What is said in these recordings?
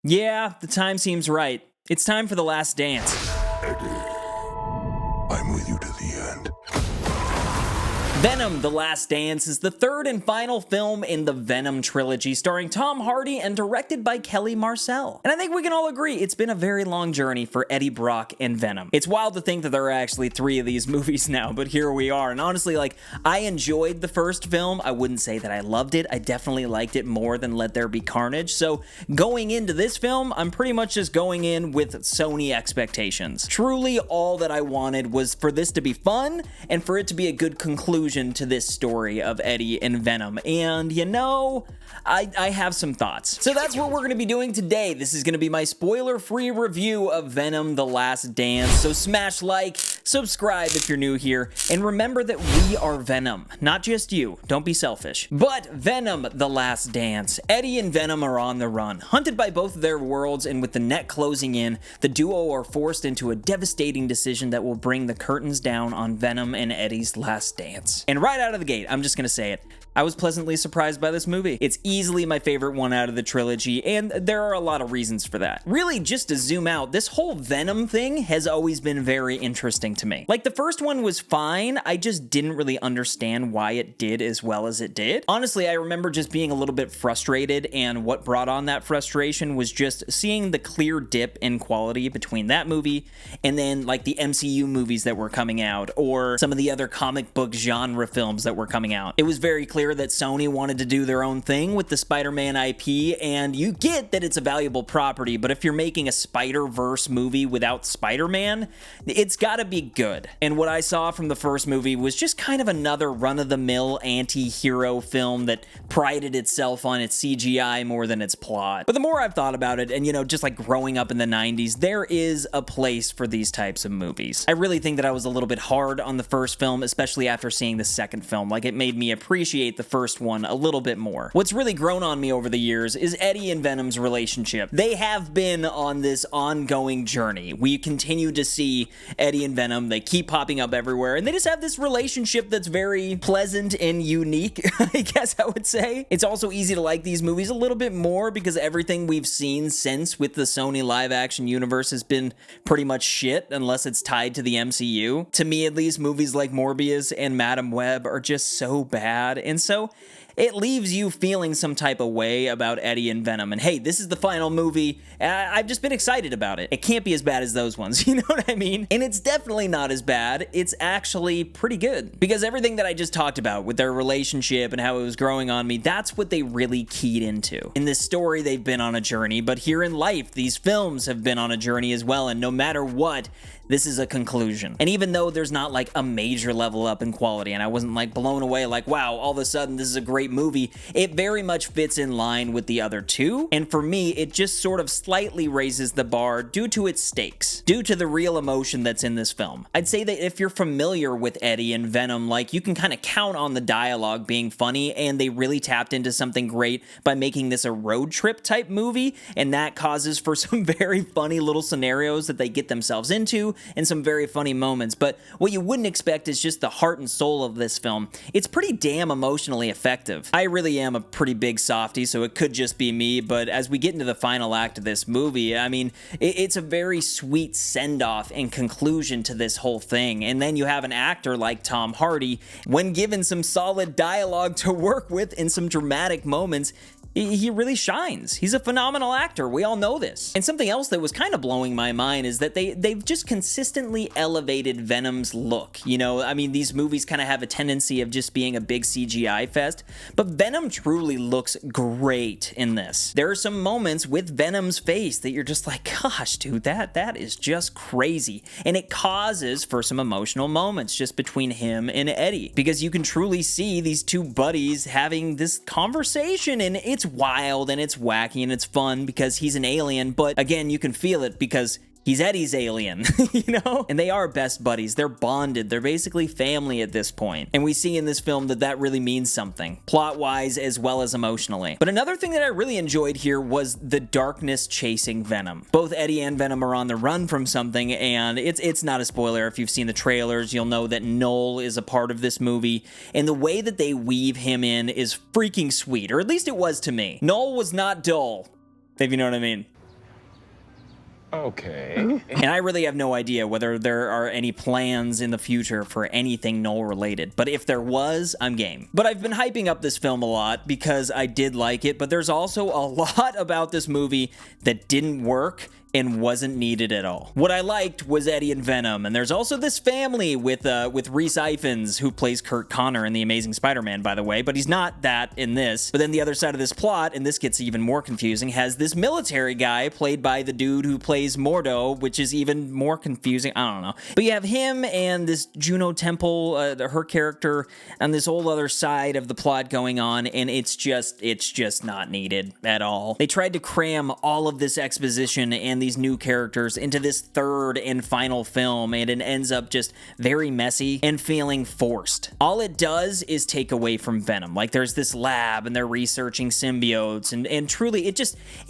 Yeah, the time seems right. It's time for the last dance. Eddie, I'm with you to the end. Venom: The Last Dance is the third and final film in the Venom trilogy, starring Tom Hardy and directed by Kelly Marcel. And I think we can all agree it's been a very long journey for Eddie Brock and Venom. It's wild to think that there are actually 3 of these movies now, but here we are. And honestly, I enjoyed the first film. I wouldn't say that I loved it. I definitely liked it more than Let There Be Carnage. So going into this film, I'm pretty much just going in with Sony expectations. Truly, all that I wanted was for this to be fun and for it to be a good conclusion to this story of Eddie and Venom. And you know, I have some thoughts. So that's what we're going to be doing today. This is going to be my spoiler-free review of Venom: The Last Dance. So smash like, subscribe if you're new here, and remember that we are Venom. Not just you. Don't be selfish. But Venom: The Last Dance. Eddie and Venom are on the run. Hunted by both of their worlds, and with the net closing in, the duo are forced into a devastating decision that will bring the curtains down on Venom and Eddie's last dance. And right out of the gate, I'm just going to say it, I was pleasantly surprised by this movie. It's easily my favorite one out of the trilogy, and there are a lot of reasons for that. Really, just to zoom out, this whole Venom thing has always been very interesting to me. Like, the first one was fine, I just didn't really understand why it did as well as it did. Honestly, I remember just being a little bit frustrated, and what brought on that frustration was just seeing the clear dip in quality between that movie and then, like, the MCU movies that were coming out, or some of the other comic book genre films that were coming out. It was very clear that Sony wanted to do their own thing with the Spider-Man IP, and you get that it's a valuable property, but if you're making a Spider-Verse movie without Spider-Man, it's gotta be good. And what I saw from the first movie was just kind of another run-of-the-mill anti-hero film that prided itself on its CGI more than its plot. But the more I've thought about it, and you know, just like growing up in the 90s, there is a place for these types of movies. I really think that I was a little bit hard on the first film, especially after seeing the second film. Like, it made me appreciate the first one a little bit more. What's really grown on me over the years is Eddie and Venom's relationship. They have been on this ongoing journey. We continue to see Eddie and Venom. They keep popping up everywhere, and they just have this relationship that's very pleasant and unique, I guess I would say. It's also easy to like these movies a little bit more because everything we've seen since with the Sony live-action universe has been pretty much shit, unless it's tied to the MCU. To me, at least, movies like Morbius and Madam Web are just so bad, and so it leaves you feeling some type of way about Eddie and Venom. And hey, this is the final movie. I've just been excited about it. It can't be as bad as those ones, you know what I mean? And it's definitely not as bad. It's actually pretty good. Because everything that I just talked about with their relationship and how it was growing on me, that's what they really keyed into. In this story, they've been on a journey, but here in life, these films have been on a journey as well, and no matter what, this is a conclusion. And even though there's not like a major level up in quality, and I wasn't like blown away like, wow, all of a sudden this is a great movie, it very much fits in line with the other two. And for me, it just sort of slightly raises the bar due to its stakes, due to the real emotion that's in this film. I'd say that if you're familiar with Eddie and Venom, like, you can kind of count on the dialogue being funny, and they really tapped into something great by making this a road trip type movie, and that causes for some very funny little scenarios that they get themselves into, and some very funny moments. But what you wouldn't expect is just the heart and soul of this film. It's pretty damn emotionally effective. I really am a pretty big softie, so it could just be me, but as we get into the final act of this movie, I mean, it's a very sweet send-off and conclusion to this whole thing. And then you have an actor like Tom Hardy, when given some solid dialogue to work with in some dramatic moments, he really shines. He's a phenomenal actor. We all know this. And something else that was kind of blowing my mind is that they've just consistently elevated Venom's look. You know, I mean, these movies kind of have a tendency of just being a big CGI fest, but Venom truly looks great in this. There are some moments with Venom's face that you're just like, gosh, dude, that is just crazy. And it causes for some emotional moments just between him and Eddie, because you can truly see these two buddies having this conversation, and it's wild and it's wacky and it's fun because he's an alien, but again, you can feel it because he's Eddie's alien, you know? And they are best buddies. They're bonded. They're basically family at this point. And we see in this film that that really means something, plot-wise as well as emotionally. But another thing that I really enjoyed here was the darkness chasing Venom. Both Eddie and Venom are on the run from something, and it's not a spoiler. If you've seen the trailers, you'll know that Noel is a part of this movie, and the way that they weave him in is freaking sweet, or at least it was to me. Noel was not dull, if you know what I mean. Okay. And I really have no idea whether there are any plans in the future for anything Noel related, but if there was, I'm game. But I've been hyping up this film a lot because I did like it, but there's also a lot about this movie that didn't work and wasn't needed at all. What I liked was Eddie and Venom, and there's also this family with Rhys Ifans, who plays Kurt Connor in The Amazing Spider-Man, by the way, but he's not that in this. But then the other side of this plot, and this gets even more confusing, has this military guy played by the dude who plays Mordo, which is even more confusing. I don't know. But you have him and this Juno Temple, her character, on this whole other side of the plot going on, and it's just not needed at all. They tried to cram all of this exposition and these new characters into this third and final film, and it ends up just very messy and feeling forced. All it does is take away from Venom. Like, there's this lab and they're researching symbiotes, and truly it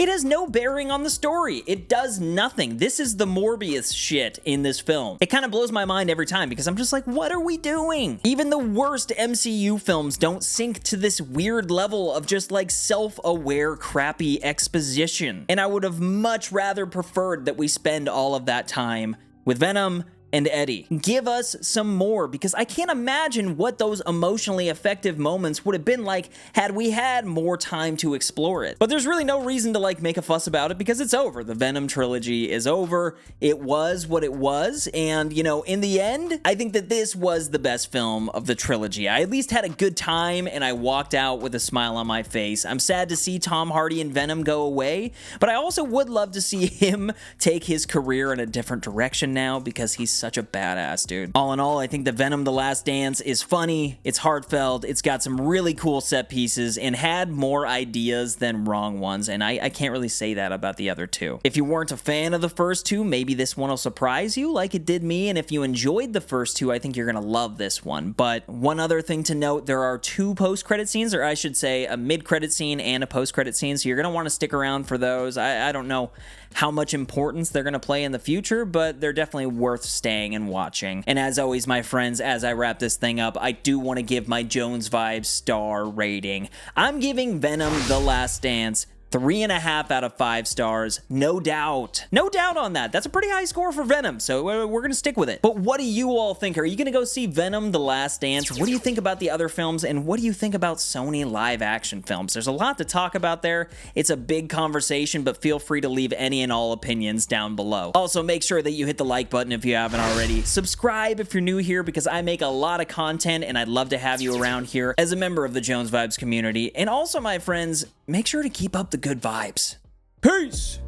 has no bearing on the story. It does nothing. This is the Morbius shit in this film. It kind of blows my mind every time because I'm just like, what are we doing? Even the worst MCU films don't sink to this weird level of just like self-aware crappy exposition. And I would have much rather preferred that we spend all of that time with Venom and Eddie. Give us some more, because I can't imagine what those emotionally effective moments would have been like had we had more time to explore it. But there's really no reason to like make a fuss about it because it's over. The Venom trilogy is over. It was what it was, and you know, in the end, I think that this was the best film of the trilogy. I at least had a good time and I walked out with a smile on my face. I'm sad to see Tom Hardy and Venom go away, but I also would love to see him take his career in a different direction now because he's such a badass, dude. All in all, I think the Venom The Last Dance is funny, it's heartfelt, it's got some really cool set pieces, and had more ideas than wrong ones, and I can't really say that about the other two. If you weren't a fan of the first two, maybe this one will surprise you like it did me, and if you enjoyed the first two, I think you're gonna love this one. But one other thing to note, there are two post-credit scenes, or I should say a mid-credit scene and a post-credit scene, so you're gonna want to stick around for those. I don't know how much importance they're going to play in the future, but they're definitely worth staying and watching. And as always, my friends, as I wrap this thing up, I do want to give my Jones Vibes star rating. I'm giving Venom The Last Dance 3.5 out of 5 stars, no doubt. No doubt on that. That's a pretty high score for Venom, so we're gonna stick with it. But what do you all think? Are you gonna go see Venom The Last Dance? What do you think about the other films, and what do you think about Sony live action films? There's a lot to talk about there. It's a big conversation, but feel free to leave any and all opinions down below. Also, make sure that you hit the like button if you haven't already. Subscribe if you're new here, because I make a lot of content, and I'd love to have you around here as a member of the Jones Vibes community. And also, my friends, make sure to keep up the good vibes. Peace!